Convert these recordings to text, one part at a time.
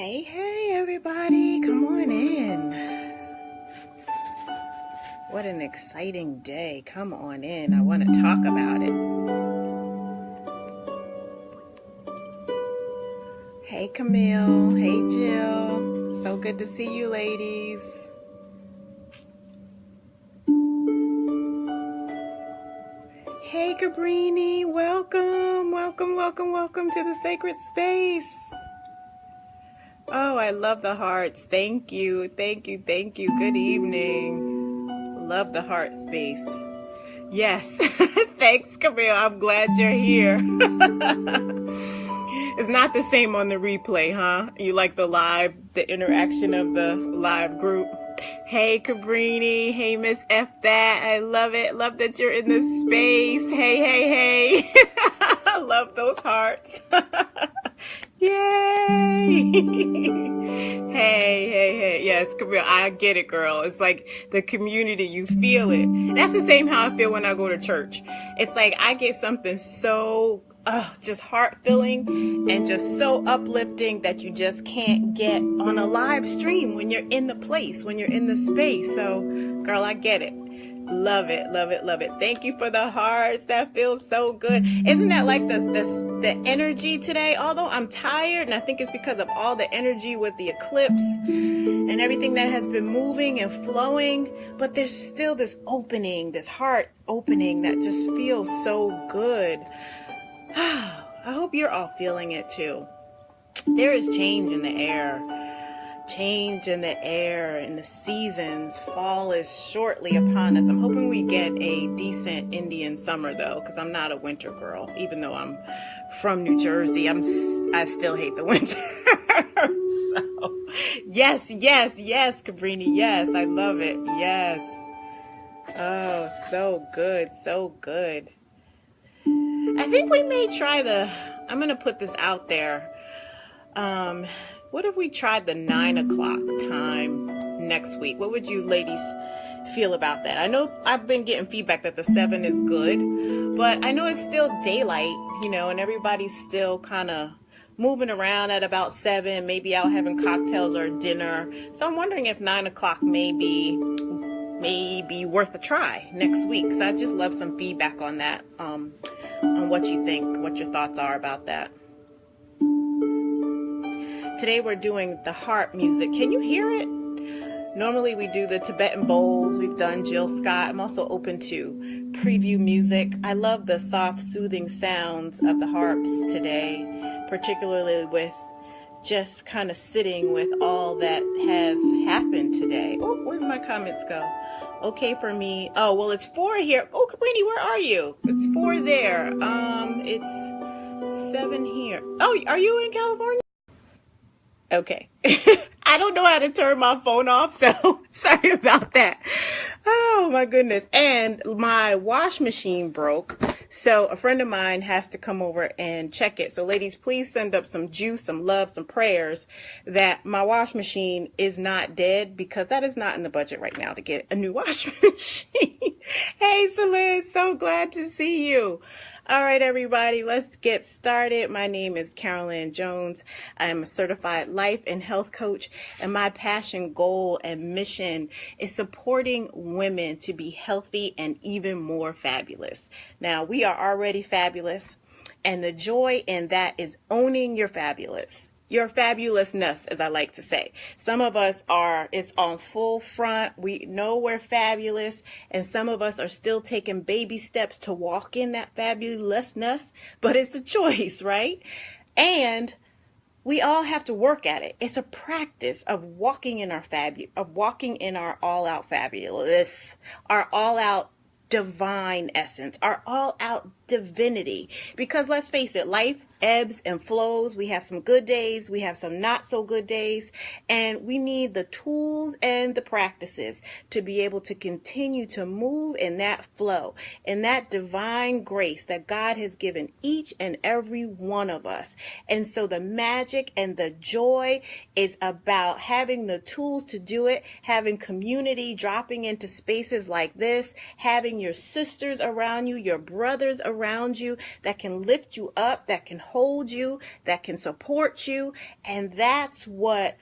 Hey, hey, everybody, come on in. What an exciting day. Come on in. I want to talk about it. Hey, Camille. Hey, Jill. So good to see you, ladies. Hey, Cabrini. Welcome, welcome, welcome, welcome to the sacred space. Oh, I love the hearts. Thank you, thank you, thank you. Good evening. Love the heart space. Yes. Thanks, Camille. I'm glad you're here. It's not the same on the replay, huh? You like the live, the interaction of the live group. Hey, Cabrini. Hey, Miss F that. I love it. Love that you're in this space. Hey, hey, hey. I love those hearts. Yay! Hey. Yes, Camille, I get it, girl. It's like the community, you feel it. That's the same how I feel when I go to church. It's like I get something so just heart-filling and just so uplifting that you just can't get on a live stream when you're in the place, when you're in the space. So, girl, I get it. Love it, love it, love it. Thank you for the hearts. That feels so good. Isn't that like the energy today? Although I'm tired, and I think it's because of all the energy with the eclipse and everything that has been moving and flowing, but there's still this opening, this heart opening that just feels so good. I hope you're all feeling it too. There is change in the air. Change in the air and the seasons. Fall is shortly upon us. I'm hoping we get a decent Indian summer though, because I'm not a winter girl. Even though I'm from New Jersey, I still hate the winter. So, yes, Cabrini. Yes, I love it. Yes. Oh, so good, so good. I think we may try I'm going to put this out there. What if we tried the 9 o'clock time next week? What would you ladies feel about that? I know I've been getting feedback that the 7 is good, but I know it's still daylight, and everybody's still kind of moving around at about 7, maybe out having cocktails or dinner. So I'm wondering if 9 o'clock may be worth a try next week. So I just love some feedback on that, on what you think, what your thoughts are about that. Today we're doing the heart music. Can you hear it? Normally we do the Tibetan bowls. We've done Jill Scott. I'm also open to preview music. I love the soft, soothing sounds of the harps today, particularly with just kind of sitting with all that has happened today. Oh, where did my comments go? Okay for me. Oh, well, it's 4 here. Oh, Cabrini, where are you? It's 4 there. It's 7 here. Oh, are you in California? Okay. I don't know how to turn my phone off, so sorry about that. Oh my goodness. And my wash machine broke. So a friend of mine has to come over and check it. So ladies, please send up some juice, some love, some prayers that my wash machine is not dead, because that is not in the budget right now to get a new wash machine. Hey, Celine, so glad to see you. All right, everybody, let's get started. My name is Carolyn Jones. I am a certified life and health coach, and my passion, goal, and mission is supporting women to be healthy and even more fabulous. Now, we are already fabulous, and the joy in that is owning your fabulous. Your fabulousness, as I like to say. Some of us it's on full front. We know we're fabulous. And some of us are still taking baby steps to walk in that fabulousness. But it's a choice, right? And we all have to work at it. It's a practice of walking in our all-out fabulous, our all-out divine essence, our all-out divinity. Because let's face it, life ebbs and flows. We have some good days, we have some not so good days, and we need the tools and the practices to be able to continue to move in that flow, in that divine grace that God has given each and every one of us. And so the magic and the joy is about having the tools to do it, having community, dropping into spaces like this, having your sisters around you, your brothers around around you that can lift you up, that can hold you, that can support you. And that's what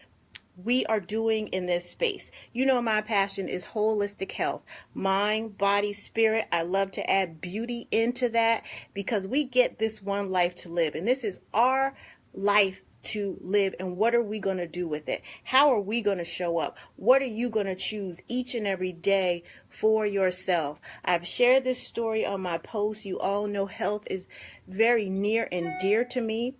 we are doing in this space. You know, my passion is holistic health, mind, body, spirit. I love to add beauty into that because we get this one life to live, and this is our life to live. And what are we going to do with it? How are we going to show up? What are you going to choose each and every day for yourself? I've shared this story on my post. You all know health is very near and dear to me.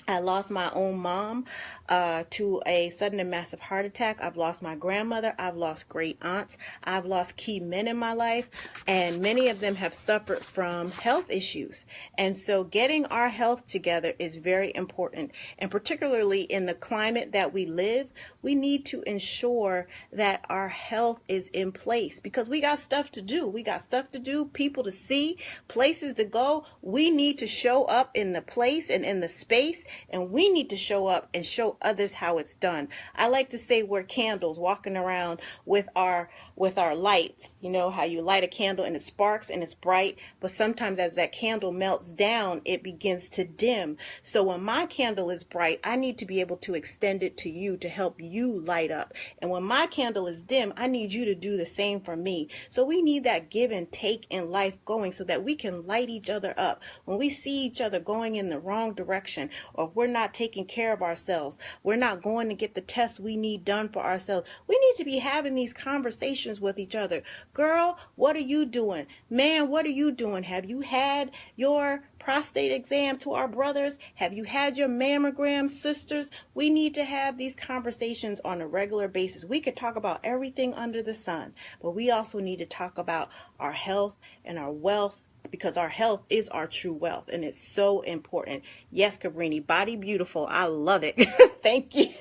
I lost my own mom to a sudden and massive heart attack. I've lost my grandmother. I've lost great aunts. I've lost key men in my life, and many of them have suffered from health issues. And so getting our health together is very important. And particularly in the climate that we live, we need to ensure that our health is in place because we got stuff to do. We got stuff to do, people to see, places to go. We need to show up in the place and in the space. And we need to show up and show others how it's done. I like to say we're candles walking around with our lights. You know how you light a candle and it sparks and it's bright, but sometimes as that candle melts down, it begins to dim. So when my candle is bright, I need to be able to extend it to you to help you light up. And when my candle is dim, I need you to do the same for me. So we need that give and take in life going so that we can light each other up. When we see each other going in the wrong direction, or we're not taking care of ourselves, we're not going to get the tests we need done for ourselves, we need to be having these conversations with each other. Girl, what are you doing? Man, what are you doing? Have you had your prostate exam? To our brothers, have you had your mammogram, sisters? We need to have these conversations on a regular basis. We could talk about everything under the sun, but we also need to talk about our health and our wealth, because our health is our true wealth, and it's so important. Yes, Cabrini, body beautiful. I love it. Thank you.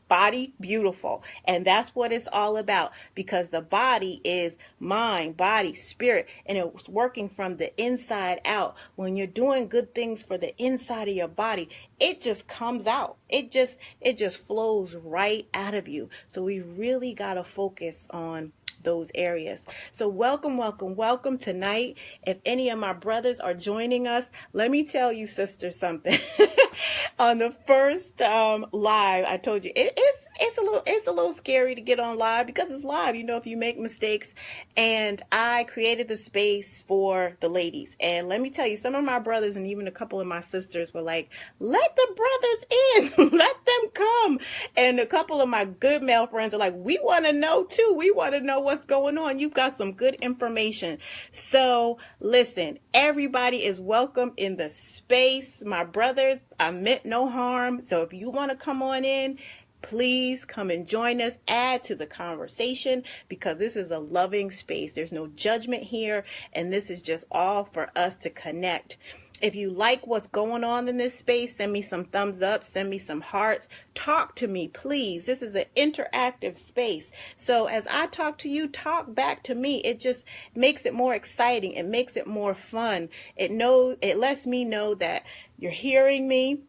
Body beautiful. And that's what it's all about, because the body is mind, body, spirit, and it's working from the inside out. When you're doing good things for the inside of your body, it just comes out. It just flows right out of you. So we really got to focus on those areas. So welcome tonight. If any of my brothers are joining us, let me tell you, sister, something. On the first live, I told you it's a little scary to get on live because it's live. You know, if you make mistakes, and I created the space for the ladies. And let me tell you, some of my brothers and even a couple of my sisters were like, "Let the brothers in, let them come." And a couple of my good male friends are like, "We want to know too. We want to know what's going on. You've got some good information." So listen, everybody is welcome in the space. My brothers, I meant no harm. So if you want to come on in, please come and join us, add to the conversation, because this is a loving space. There's no judgment here, and this is just all for us to connect. If you like what's going on in this space, send me some thumbs up, send me some hearts, talk to me, please. This is an interactive space. So as I talk to you, talk back to me. It just makes it more exciting. It makes it more fun. It lets me know that you're hearing me,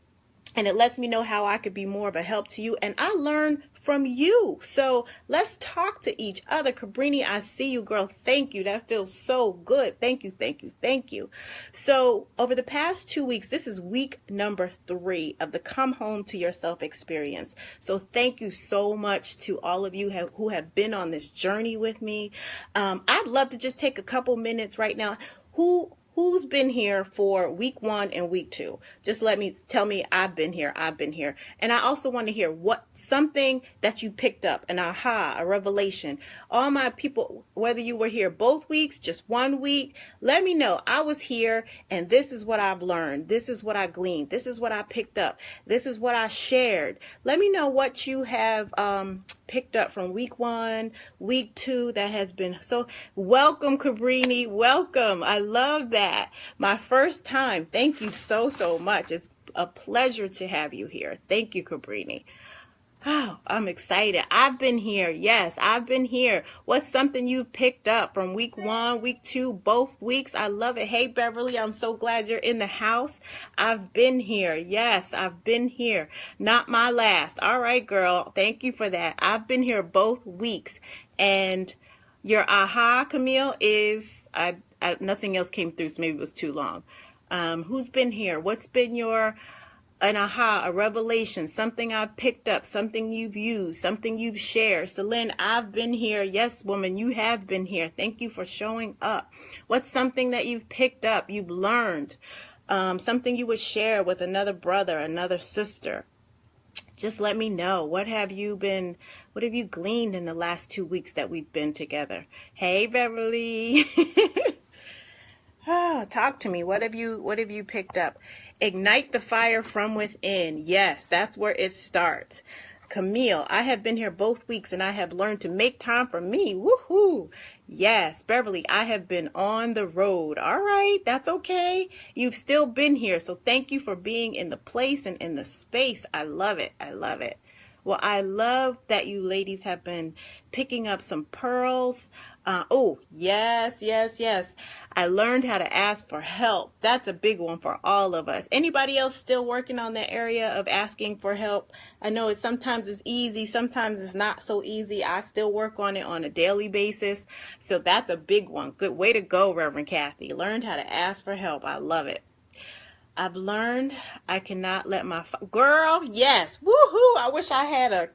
and it lets me know how I could be more of a help to you. And I learn from you. So let's talk to each other. Cabrini, I see you, girl. Thank you. That feels so good. Thank you, thank you, thank you. So over the past 2 weeks, this is week number 3 of the Come Home to Yourself experience. So thank you so much to all of you who have been on this journey with me. I'd love to just take a couple minutes right now. Who's been here for week 1 and week 2? Just tell me I've been here. And I also want to hear something that you picked up, an aha, a revelation. All my people, whether you were here both weeks, just 1 week, let me know. I was here, and this is what I've learned. This is what I gleaned. This is what I picked up. This is what I shared. Let me know what you have picked up from week 1, week 2 that has been. So welcome, Cabrini. Welcome. I love that. My first time. Thank you so much. It's a pleasure to have you here. Thank you, Cabrini. Oh, I'm excited. I've been here. Yes, I've been here. What's something you picked up from week 1, week 2, both weeks? I love it. Hey, Beverly, I'm so glad you're in the house. I've been here. Yes, I've been here. Not my last. All right, girl. Thank you for that. I've been here both weeks. And your aha, Camille, is Nothing else came through, so maybe it was too long. Who's been here? What's been an aha, a revelation, something I've picked up, something you've used, something you've shared? Celine, I've been here. Yes, woman, you have been here. Thank you for showing up. What's something that you've picked up, you've learned, something you would share with another brother, another sister? Just let me know. What have you gleaned in the last 2 weeks that we've been together? Hey, Beverly. Talk to me. What have you picked up? Ignite the fire from within. Yes, that's where it starts. Camille, I have been here both weeks and I have learned to make time for me. Woohoo! Yes, Beverly, I have been on the road. All right, that's okay. You've still been here. So thank you for being in the place and in the space. I love it. I love it. Well, I love that you ladies have been picking up some pearls. Oh, yes. I learned how to ask for help. That's a big one for all of us. Anybody else still working on that area of asking for help? I know sometimes it's easy, sometimes it's not so easy. I still work on it on a daily basis. So that's a big one. Good way to go, Reverend Kathy. Learned how to ask for help. I love it. I've learned I cannot let my girl, yes, woohoo! I wish I had a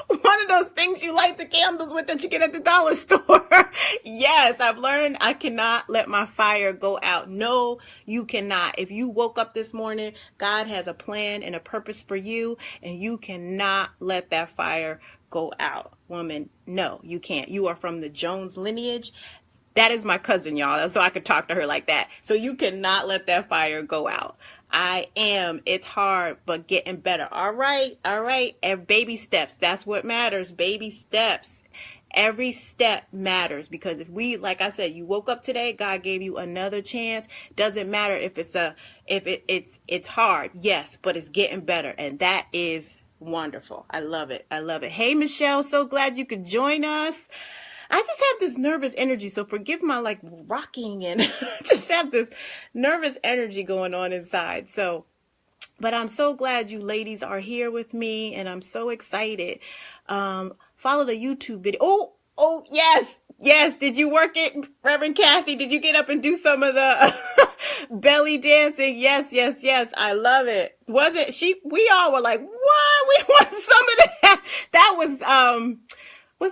one of those things you light the candles with that you get at the dollar store. Yes, I've learned I cannot let my fire go out. No, you cannot. If you woke up this morning, God has a plan and a purpose for you, and you cannot let that fire go out. Woman, no, you can't. You are from the Jones lineage. That is my cousin, y'all. So I could talk to her like that. So you cannot let that fire go out. It's hard, but getting better. All right. And baby steps. That's what matters. Baby steps. Every step matters, because if like I said, you woke up today, God gave you another chance. Doesn't matter if it's hard. Yes, but it's getting better. And that is wonderful. I love it. Hey, Michelle, so glad you could join us. I just have this nervous energy, so forgive my rocking and just have this nervous energy going on inside. But I'm so glad you ladies are here with me, and I'm so excited. Follow the YouTube video. Oh, yes. Did you work it, Reverend Kathy? Did you get up and do some of the belly dancing? Yes. I love it. We all were like, what? We want some of that. That was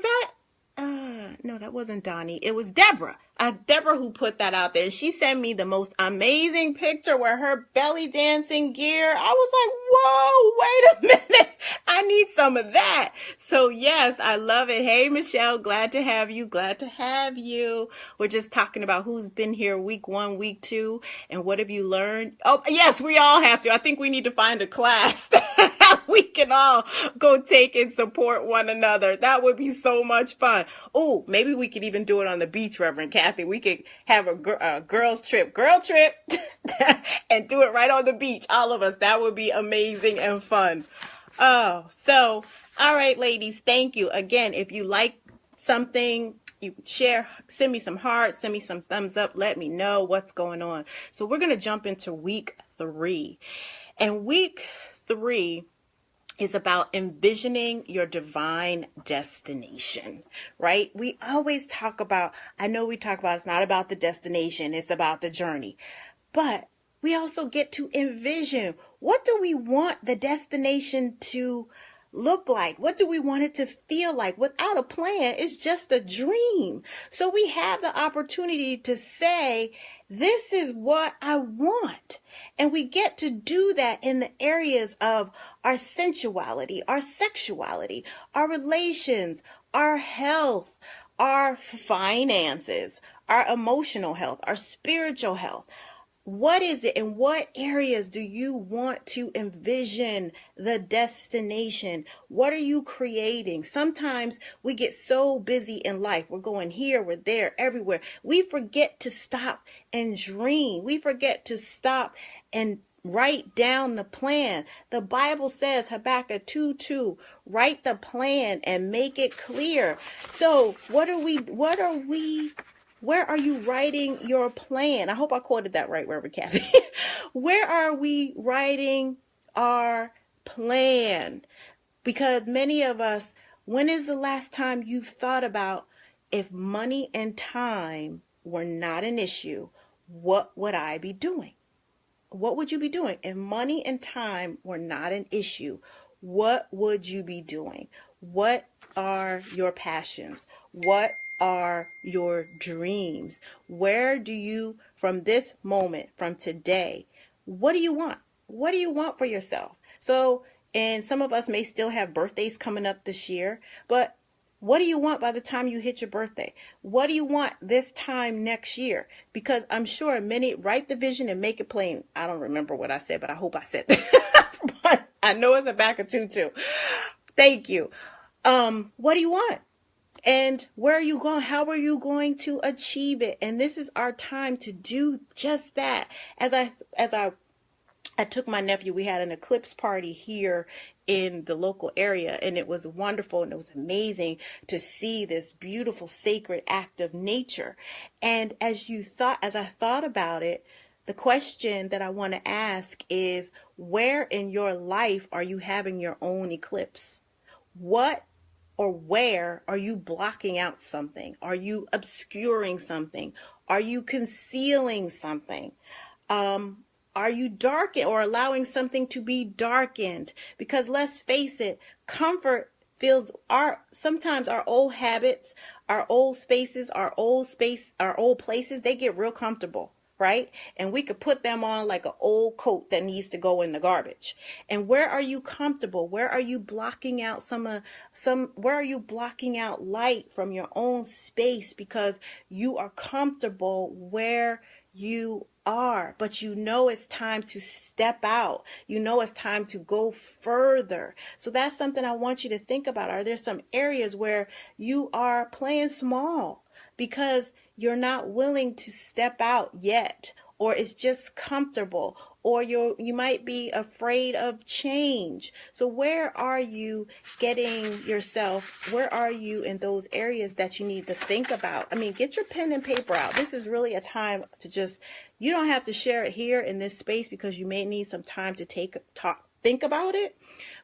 that? No, that wasn't Donnie. It was Deborah. Deborah who put that out there. She sent me the most amazing picture with her belly dancing gear. I was like, whoa, wait a minute. I need some of that. So yes, I love it. Hey, Michelle, glad to have you. We're just talking about who's been here week 1, week 2, and what have you learned? Oh, yes, we all have to. I think we need to find a class that we can all go take and support one another. That would be so much fun. Oh, maybe we could even do it on the beach, Reverend Kathy. We could have a girl trip, and do it right on the beach. All of us. That would be amazing and fun. Oh, so, all right, ladies, thank you. Again, if you like something, you share, send me some hearts, send me some thumbs up, let me know what's going on. So we're going to jump into week 3. And week 3 is about envisioning your divine destination, right? We always talk about, it's not about the destination, it's about the journey. But we also get to envision, what do we want the destination to look like? What do we want it to feel like? Without a plan, it's just a dream. So we have the opportunity to say, this is what I want. And we get to do that in the areas of our sensuality, our sexuality, our relations, our health, our finances, our emotional health, our spiritual health. What is it? In what areas do you want to envision the destination? What are you creating? Sometimes we get so busy in life. We're going here, we're there, everywhere. We forget to stop and dream. We forget to stop and write down the plan. The Bible says, Habakkuk 2:2, write the plan and make it clear. So where are you writing your plan? I hope I quoted that right, Reverend Kathy. Where are we writing our plan? Because many of us, when is the last time you've thought about if money and time were not an issue, what would I be doing? What would you be doing? If money and time were not an issue, what would you be doing? What are your passions? What are your dreams? Where do you, from this moment, from today, what do you want? What do you want for yourself? So, and some of us may still have birthdays coming up this year, but what do you want by the time you hit your birthday? What do you want this time next year? Because I'm sure many write the vision and make it plain. I don't remember what I said, but I hope I said that. But I know it's a back of tutu. Thank you. What do you want? And where are you going? How are you going to achieve it? And this is our time to do just that. I took my nephew, we had an eclipse party here in the local area, and it was wonderful and it was amazing to see this beautiful sacred act of nature. And as I thought about it, the question that I want to ask is, where in your life are you having your own eclipse? What or where are you blocking out something? Are you obscuring something? Are you concealing something? Are you darkened or allowing something to be darkened? Because let's face it, comfort feels sometimes our old habits, our old spaces, our old places, they get real comfortable, right? And we could put them on like an old coat that needs to go in the garbage. And where are you comfortable? Where are you blocking out where are you blocking out light from your own space because you are comfortable where you are, but you know it's time to step out. You know it's time to go further. So that's something I want you to think about. Are there some areas where you are playing small because you're not willing to step out yet, or it's just comfortable, or you might be afraid of change? So where are you getting yourself? Where are you in those areas that you need to think about? I mean, get your pen and paper out. This is really a time to you don't have to share it here in this space because you may need some time to think about it.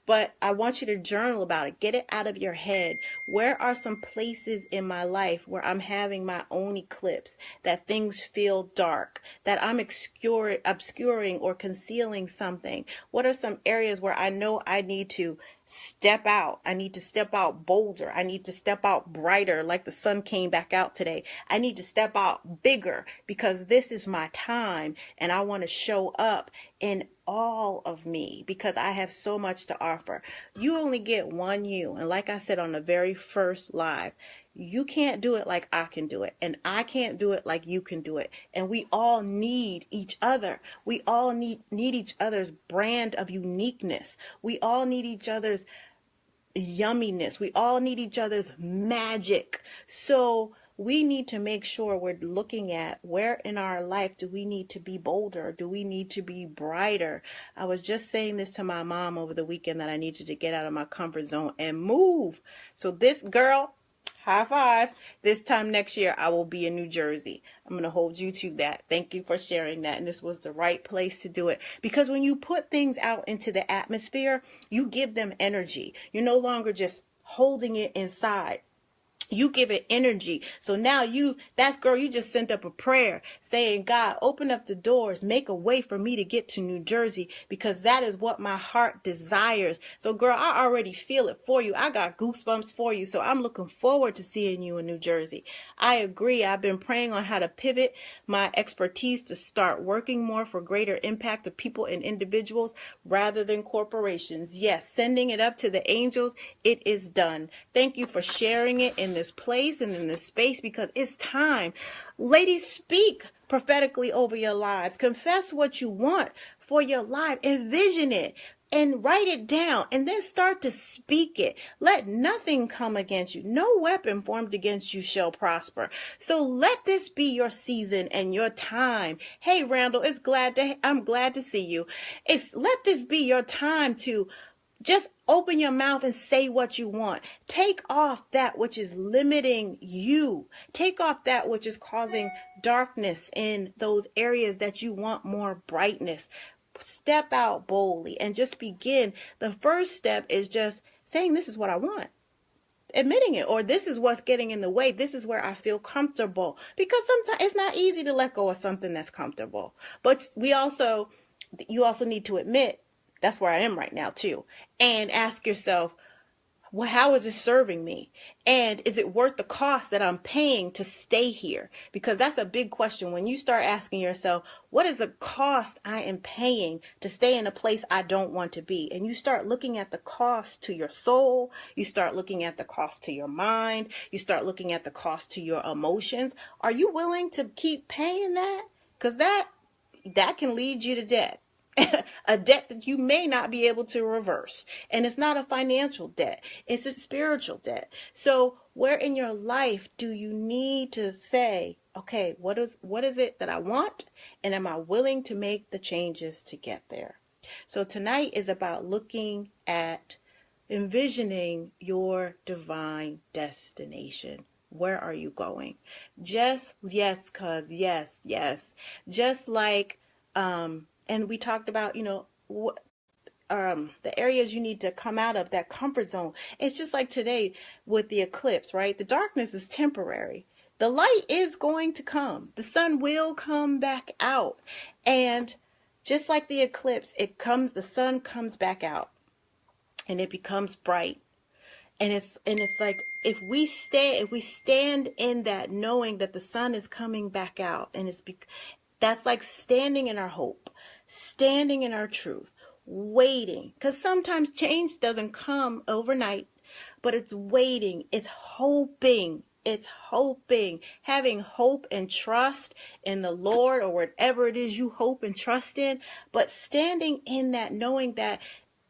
But I want you to journal about it. Get it out of your head. Where are some places in my life where I'm having my own eclipse, that things feel dark, that I'm obscuring or concealing something? What are some areas where I know I need to step out? I need to step out bolder. I need to step out brighter, like the sun came back out today. I need to step out bigger because this is my time and I want to show up in all of me because I have so much to offer. You only get one you. And like I said on the very first live, you can't do it like I can do it. And I can't do it like you can do it. And we all need each other. We all need each other's brand of uniqueness. We all need each other's yumminess. We all need each other's magic. So we need to make sure we're looking at where in our life do we need to be bolder? Do we need to be brighter? I was just saying this to my mom over the weekend that I needed to get out of my comfort zone and move. So this girl, high five, this time next year I will be in New Jersey. I'm going to hold you to that. Thank you for sharing that. And this was the right place to do it. Because when you put things out into the atmosphere, you give them energy. You're no longer just holding it inside. You give it energy. So now you just sent up a prayer saying, God, open up the doors, make a way for me to get to New Jersey because that is what my heart desires. So girl, I already feel it for you. I got goosebumps for you. So I'm looking forward to seeing you in New Jersey. I agree. I've been praying on how to pivot my expertise to start working more for greater impact of people and individuals rather than corporations. Yes, sending it up to the angels. It is done. Thank you for sharing it in this place and in this space because it's time. Ladies, speak prophetically over your lives. Confess what you want for your life. Envision it and write it down and then start to speak it. Let nothing come against you. No weapon formed against you shall prosper. So let this be your season and your time. Hey, Randall, I'm glad to see you. Let this be your time to just open your mouth and say what you want. Take off that which is limiting you. Take off that which is causing darkness in those areas that you want more brightness. Step out boldly and just begin. The first step is just saying, this is what I want. admitting it, or this is what's getting in the way. This is where I feel comfortable, because sometimes it's not easy to let go of something that's comfortable. But you also need to admit that's where I am right now too, and ask yourself, well, how is it serving me? And is it worth the cost that I'm paying to stay here? Because that's a big question. When you start asking yourself, what is the cost I am paying to stay in a place I don't want to be? And you start looking at the cost to your soul. You start looking at the cost to your mind. You start looking at the cost to your emotions. Are you willing to keep paying that? Because that can lead you to debt. A debt that you may not be able to reverse. And it's not a financial debt. It's a spiritual debt. So where in your life do you need to say, okay, what is it that I want? And am I willing to make the changes to get there? So tonight is about looking at envisioning your divine destination. Where are you going? Just yes, just like, and we talked about, the areas you need to come out of that comfort zone. It's just like today with the eclipse, right? The darkness is temporary. The light is going to come. The sun will come back out. And just like the eclipse, the sun comes back out and it becomes bright. And it's like, if we stand in that knowing that the sun is coming back out, and that's like standing in our hope, standing in our truth, waiting. Because sometimes change doesn't come overnight, but it's waiting. It's hoping. Having hope and trust in the Lord, or whatever it is you hope and trust in, but standing in that knowing that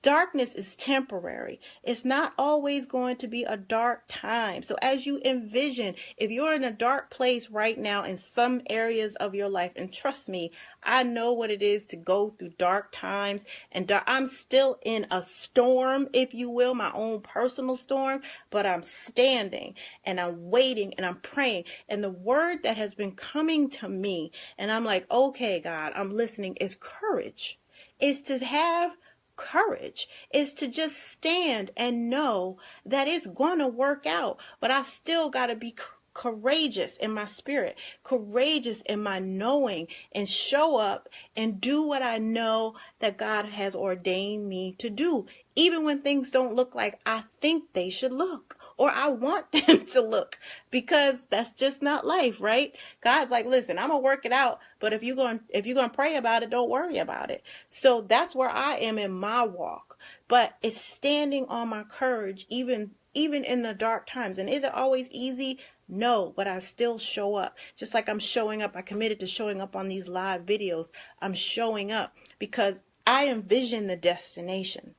darkness is temporary. It's not always going to be a dark time. So as you envision, if you're in a dark place right now in some areas of your life, and trust me, I know what it is to go through dark times, and I'm still in a storm, if you will, my own personal storm, but I'm standing and I'm waiting and I'm praying. And the word that has been coming to me, and I'm like, okay, God, I'm listening, is courage. Is to have courage, is to just stand and know that it's going to work out. But I've still got to be courageous in my spirit, courageous in my knowing, and show up and do what I know that God has ordained me to do, even when things don't look like I think they should look, or I want them to look, because that's just not life, right? God's like, listen, I'm gonna work it out, but if you're gonna pray about it, don't worry about it. So that's where I am in my walk. But it's standing on my courage, even in the dark times. And is it always easy? No, but I still show up. Just like I'm showing up, I committed to showing up on these live videos. I'm showing up because I envision the destination.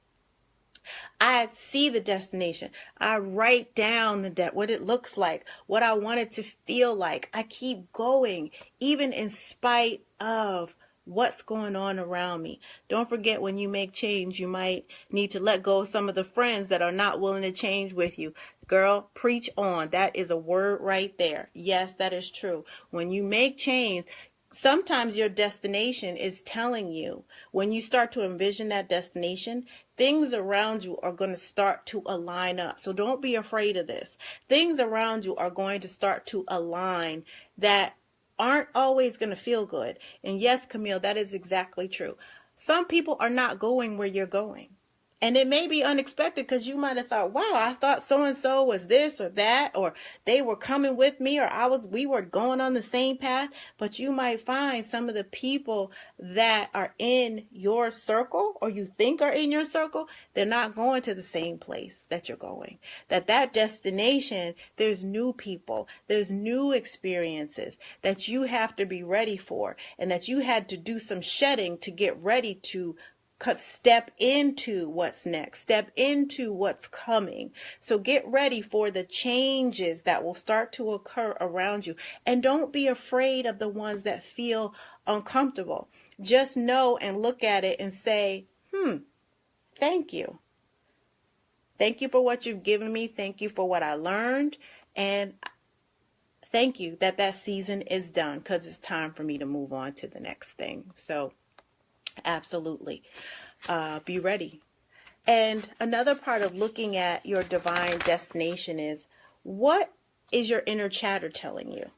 I see the destination. I write down what it looks like, what I want it to feel like. I keep going, even in spite of what's going on around me. Don't forget, when you make change, you might need to let go of some of the friends that are not willing to change with you. Girl, preach on. That is a word right there. Yes, that is true. When you make change, sometimes your destination is telling you, when you start to envision that destination, things around you are going to start to align up. So don't be afraid of this. Things around you are going to start to align that aren't always going to feel good. And yes, Camille, that is exactly true. Some people are not going where you're going. And it may be unexpected, because you might have thought, wow, I thought so-and-so was this or that, or they were coming with me, or we were going on the same path. But you might find some of the people that are in your circle, or you think are in your circle, they're not going to the same place that you're going. That destination, there's new people, there's new experiences that you have to be ready for, and that you had to do some shedding to get ready to step into what's next, step into what's coming. So get ready for the changes that will start to occur around you. And don't be afraid of the ones that feel uncomfortable. Just know and look at it and say, thank you. Thank you for what you've given me. Thank you for what I learned. And thank you that season is done, because it's time for me to move on to the next thing. So absolutely. Be ready. And another part of looking at your divine destination is, what is your inner chatter telling you?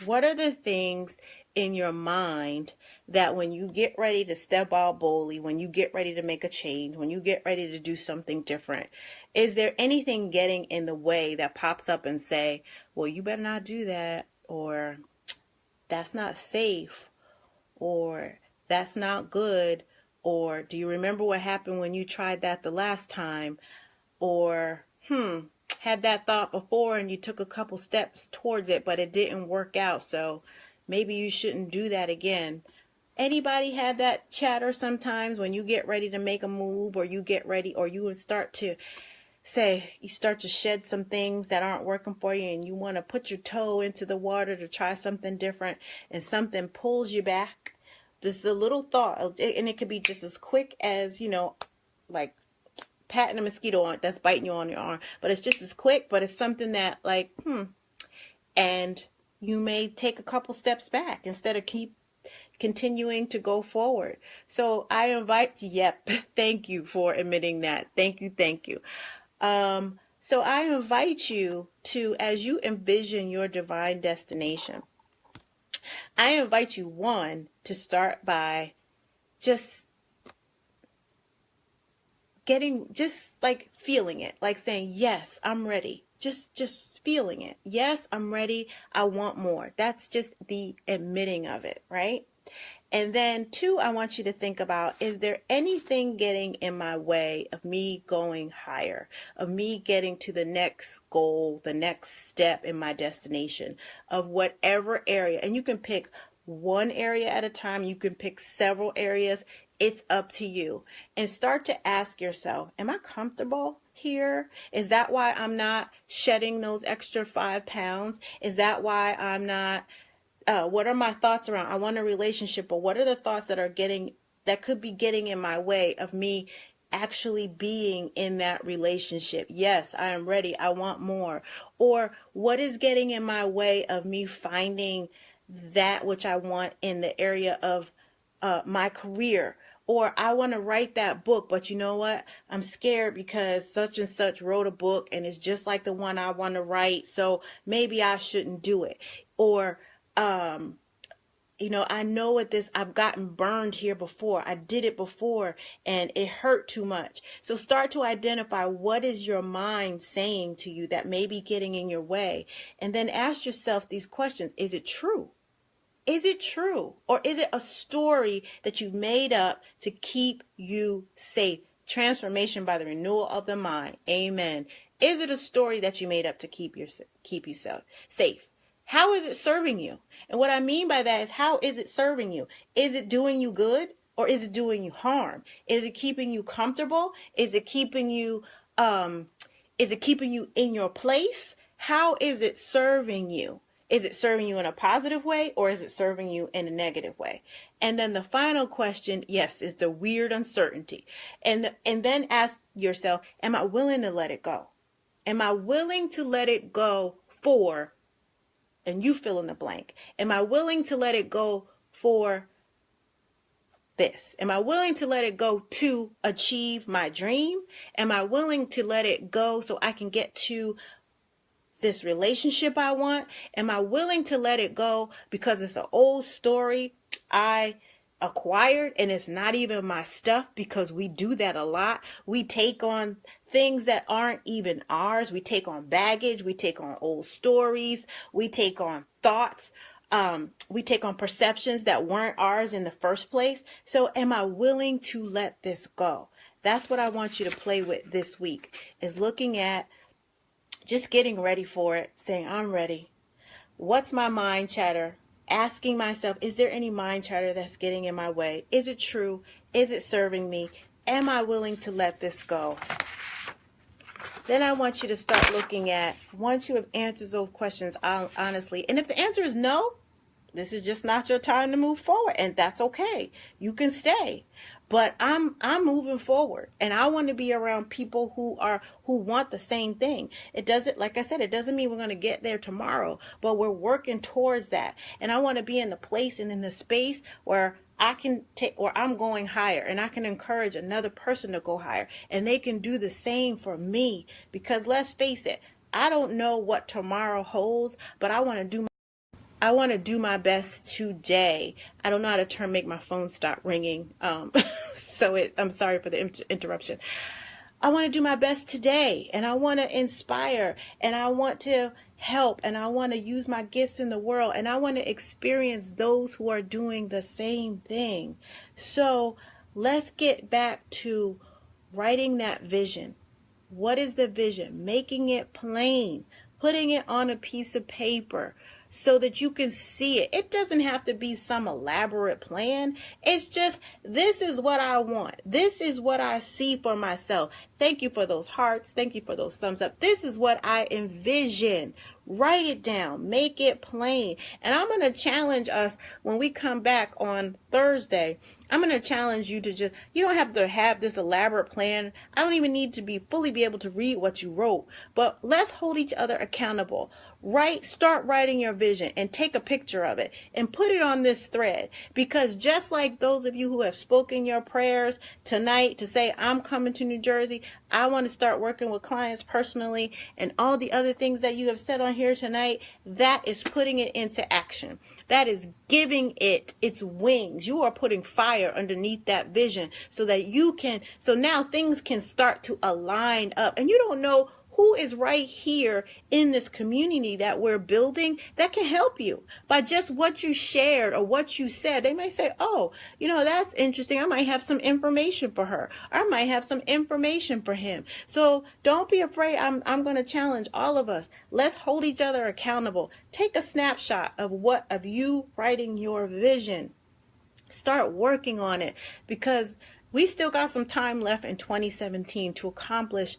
What are the things in your mind that when you get ready to step out boldly, when you get ready to make a change, when you get ready to do something different, is there anything getting in the way that pops up and say, well, you better not do that, or that's not safe, or that's not good, or do you remember what happened when you tried that the last time, or had that thought before and you took a couple steps towards it but it didn't work out, so maybe you shouldn't do that again. Anybody have that chatter sometimes when you get ready to make a move, or you get ready, or you would start to say, you start to shed some things that aren't working for you and you want to put your toe into the water to try something different, and something pulls you back? This is a little thought, and it could be just as quick as, like patting a mosquito on that's biting you on your arm, but it's just as quick, but it's something that like, and you may take a couple steps back instead of keep continuing to go forward. So I invite you, thank you for admitting that. Thank you. So I invite you to, as you envision your divine destination, I invite you, one, to start by just like feeling it, like saying, yes, I'm ready. Just feeling it. Yes, I'm ready. I want more. That's just the admitting of it, right? And then two, I want you to think about, is there anything getting in my way of me going higher, of me getting to the next goal, the next step in my destination, of whatever area? And you can pick one area at a time. You can pick several areas. It's up to you. And start to ask yourself, am I comfortable here? Is that why I'm not shedding those extra 5 pounds? Is that why I'm not, what are my thoughts around, I want a relationship, but what are the thoughts that could be getting in my way of me actually being in that relationship? Yes, I am ready. I want more. Or what is getting in my way of me finding that which I want in the area of my career? Or I want to write that book, but you know what? I'm scared because such and such wrote a book and it's just like the one I want to write, so maybe I shouldn't do it. Or I know what this, I've gotten burned here before. I did it before and it hurt too much. So start to identify what is your mind saying to you that may be getting in your way. And then ask yourself these questions. Is it true? Is it true? Or is it a story that you made up to keep you safe? Transformation by the renewal of the mind. Amen. Is it a story that you made up to keep yourself safe? How is it serving you? And what I mean by that is, how is it serving you? Is it doing you good, or is it doing you harm? Is it keeping you comfortable? Is it keeping you in your place? How is it serving you? Is it serving you in a positive way, or is it serving you in a negative way? And then the final question, yes, is the weird uncertainty. And then ask yourself, am I willing to let it go? Am I willing to let it go for, and you fill in the blank. Am I willing to let it go for this? Am I willing to let it go to achieve my dream? Am I willing to let it go so I can get to this relationship I want? Am I willing to let it go because it's an old story I acquired and it's not even my stuff? Because we do that a lot. We take on things that aren't even ours. We take on baggage. We take on old stories. We take on thoughts. We take on perceptions that weren't ours in the first place. So am I willing to let this go? That's what I want you to play with this week, is looking at just getting ready for it, saying, I'm ready. What's my mind chatter? Asking myself, is there any mind chatter that's getting in my way? Is it true? Is it serving me? Am I willing to let this go? Then I want you to start looking at, once you have answered those questions honestly, and if the answer is no, this is just not your time to move forward, and that's okay. You can stay. But I'm moving forward, and I want to be around people who want the same thing. It doesn't, like I said, it doesn't mean we're going to get there tomorrow, but we're working towards that. And I want to be in the place and in the space where I can take, or I'm going higher, and I can encourage another person to go higher, and they can do the same for me. Because let's face it, I don't know what tomorrow holds, but I want to do my best today. I don't know how to make my phone stop ringing. I'm sorry for the interruption. I want to do my best today, and I want to inspire, and I want to help, and I want to use my gifts in the world, and I want to experience those who are doing the same thing. So let's get back to writing that vision. What is the vision? Making it plain, putting it on a piece of paper so that you can see it. It doesn't have to be some elaborate plan. It's just, this is what I want. This is what I see for myself. Thank you for those hearts. Thank you for those thumbs up. This is what I envision. Write it down. Make it plain. And I'm going to challenge us when we come back on Thursday. I'm going to challenge you to you don't have to have this elaborate plan. I don't even need to fully be able to read what you wrote, but let's hold each other accountable. Start writing your vision and take a picture of it and put it on this thread, because just like those of you who have spoken your prayers tonight to say, I'm coming to New Jersey, I want to start working with clients personally, and all the other things that you have said on here tonight, that is putting it into action. That is giving it its wings. You are putting fire underneath that vision so now things can start to align up. And you don't know who is right here in this community that we're building that can help you by just what you shared or what you said. They might say, oh, that's interesting. I might have some information for her. Or I might have some information for him. So don't be afraid. I'm going to challenge all of us. Let's hold each other accountable. Take a snapshot of you writing your vision. Start working on it, because we still got some time left in 2017 to accomplish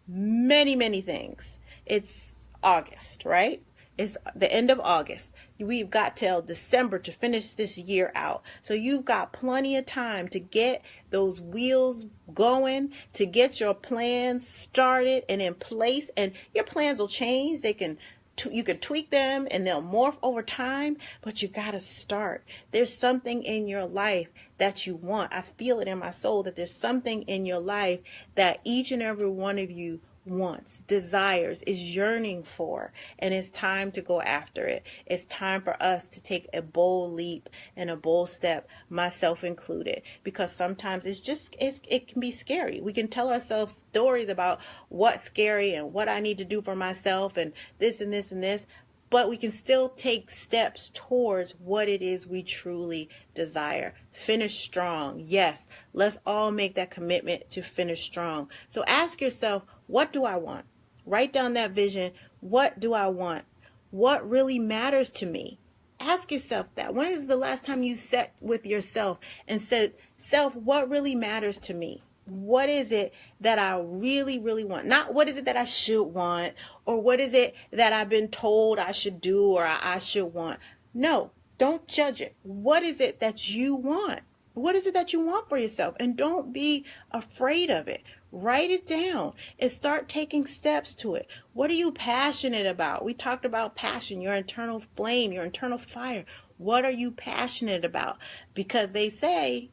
many, many things. It's August, right? It's the end of August. We've got till December to finish this year out. So you've got plenty of time to get those wheels going, to get your plans started and in place. And your plans will change. You can tweak them and they'll morph over time, but you got to start. There's something in your life that you want. I feel it in my soul that there's something in your life that each and every one of you wants, desires, is yearning for, and it's time to go after it. It's time for us to take a bold leap and a bold step, myself included, because sometimes it can be scary. We can tell ourselves stories about what's scary and what I need to do for myself and this and this and this, but we can still take steps towards what it is we truly desire. Finish strong. Yes, let's all make that commitment to finish strong. So ask yourself, what do I want? Write down that vision. What do I want? What really matters to me? Ask yourself that. When is the last time you sat with yourself and said, self, what really matters to me? What is it that I really, really want? Not what is it that I should want, or what is it that I've been told I should do or I should want. No, don't judge it. What is it that you want? What is it that you want for yourself? And don't be afraid of it. Write it down and start taking steps to it. What are you passionate about? We talked about passion, your internal flame, your internal fire. What are you passionate about? Because they say,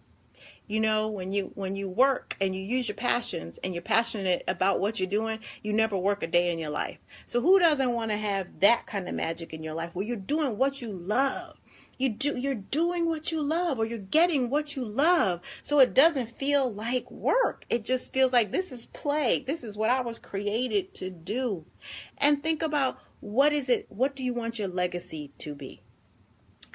when you work and you use your passions and you're passionate about what you're doing, you never work a day in your life. So who doesn't want to have that kind of magic in your life where you're doing what you love? You're doing what you love, or you're getting what you love. So it doesn't feel like work. It just feels like this is play. This is what I was created to do. And think about, what do you want your legacy to be?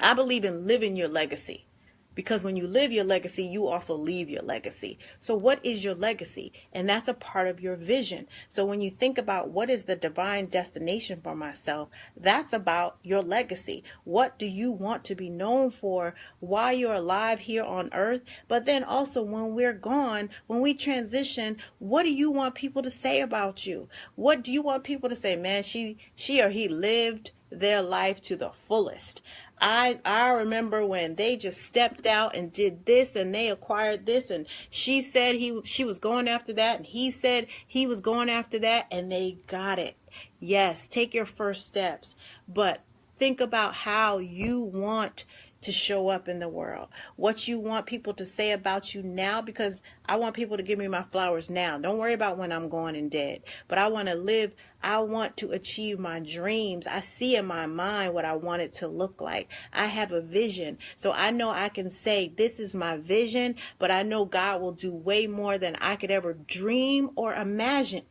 I believe in living your legacy. Because when you live your legacy, you also leave your legacy. So what is your legacy? And that's a part of your vision. So when you think about what is the divine destination for myself, that's about your legacy. What do you want to be known for while you're alive here on earth? But then also when we're gone, when we transition, what do you want people to say about you? What do you want people to say? Man, she or he lived their life to the fullest. I remember when they just stepped out and did this and they acquired this, and she said she was going after that, and he said he was going after that, and they got it. Yes, take your first steps, but think about how you want to show up in the world, what you want people to say about you now, because I want people to give me my flowers now. Don't worry about when I'm gone and dead, but I want to live. I want to achieve my dreams. I see in my mind what I want it to look like. I have a vision. So I know I can say, this is my vision, but I know God will do way more than I could ever dream or imagine.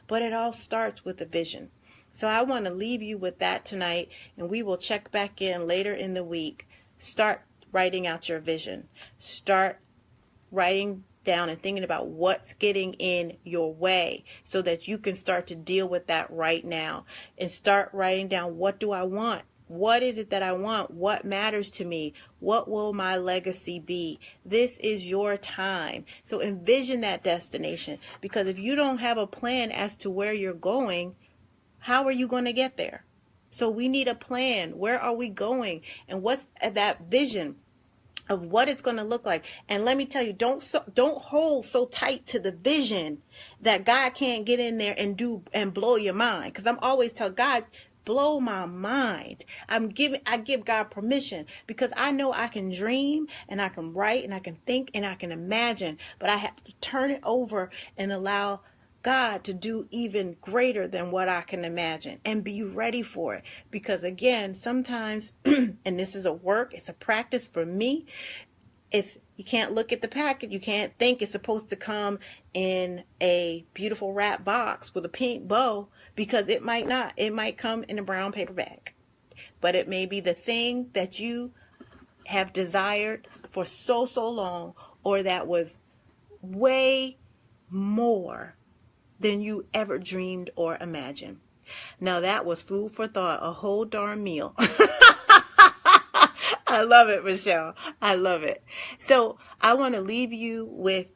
But it all starts with a vision. So I want to leave you with that tonight, and we will check back in later in the week. Start writing out your vision. Start writing down and thinking about what's getting in your way so that you can start to deal with that right now, and start writing down, what do I want? What is it that I want? What matters to me? What will my legacy be? This is your time. So envision that destination, because if you don't have a plan as to where you're going, how are you going to get there? So we need a plan. Where are we going? And what's that vision of what it's going to look like? And let me tell you, don't hold so tight to the vision that God can't get in there and blow your mind. Because I'm always telling God, blow my mind. I give God permission, because I know I can dream and I can write and I can think and I can imagine, but I have to turn it over and allow God to do even greater than what I can imagine, and be ready for it. Because again, sometimes, and this is it's a practice for me. You can't look at the package. You can't think it's supposed to come in a beautiful wrap box with a pink bow, because it might not. It might come in a brown paper bag, but it may be the thing that you have desired for so long, or that was way more than you ever dreamed or imagined. Now that was food for thought, a whole darn meal. I love it, Michelle. I love it. So I want to leave you with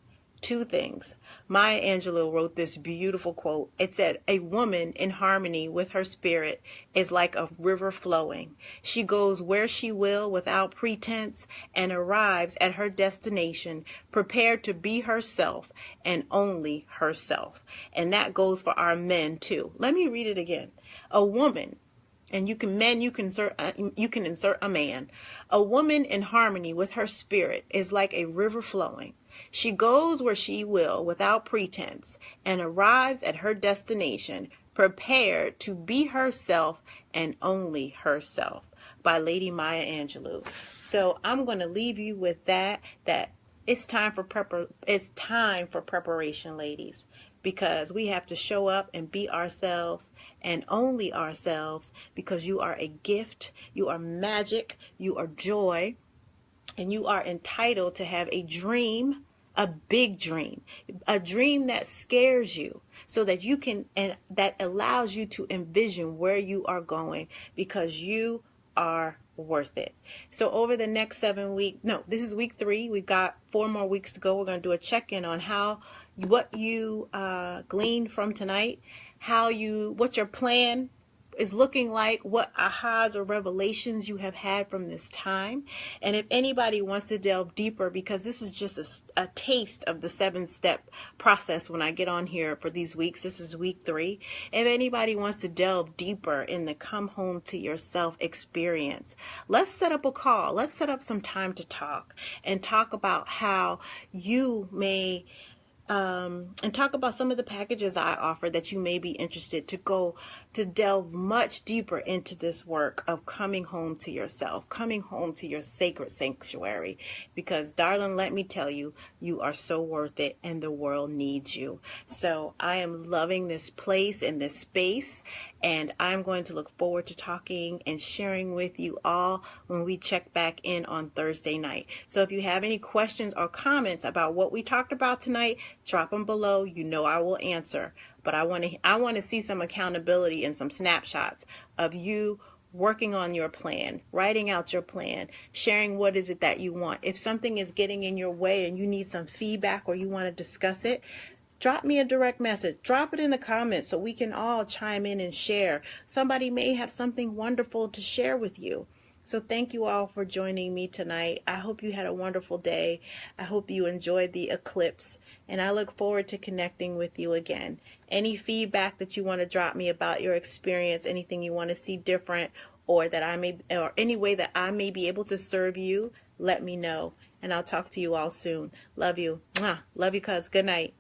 two things. Maya Angelou wrote this beautiful quote. It said, "A woman in harmony with her spirit is like a river flowing. She goes where she will without pretense, and arrives at her destination prepared to be herself and only herself." And that goes for our men too. Let me read it again. A woman, and you can insert a man. A woman in harmony with her spirit is like a river flowing. She goes where she will without pretense, and arrives at her destination prepared to be herself and only herself. By Lady Maya Angelou. So I'm going to leave you with that it's time for preparation, ladies, because we have to show up and be ourselves and only ourselves, because you are a gift, you are magic, you are joy, and you are entitled to have a dream, a big dream, a dream that scares you, so that you can, and that allows you to envision where you are going, because you are worth it. So over the next 7 weeks, this is week 3. We've got 4 more weeks to go. We're going to do a check-in on what you gleaned from tonight, what your plan is looking like, what ahas or revelations you have had from this time. And if anybody wants to delve deeper, because this is just a taste of the 7-step process when I get on here for these weeks, this is week 3. If anybody wants to delve deeper in the come home to yourself experience, let's set up a call. Let's set up some time to talk about how you may and talk about some of the packages I offer that you may be interested to delve much deeper into this work of coming home to yourself, coming home to your sacred sanctuary. Because, darling, let me tell you, you are so worth it, and the world needs you. So I am loving this place and this space, and I'm going to look forward to talking and sharing with you all when we check back in on Thursday night. So if you have any questions or comments about what we talked about tonight, drop them below. You know I will answer. But I want to see some accountability and some snapshots of you working on your plan, writing out your plan, sharing what is it that you want. If something is getting in your way and you need some feedback or you want to discuss it, drop me a direct message. Drop it in the comments so we can all chime in and share. Somebody may have something wonderful to share with you. So thank you all for joining me tonight. I hope you had a wonderful day. I hope you enjoyed the eclipse, and I look forward to connecting with you again. Any feedback that you want to drop me about your experience, anything you want to see different, or that I may, or any way that I may be able to serve you, let me know. And I'll talk to you all soon. Love you. Mwah. Love you, cuz. Good night.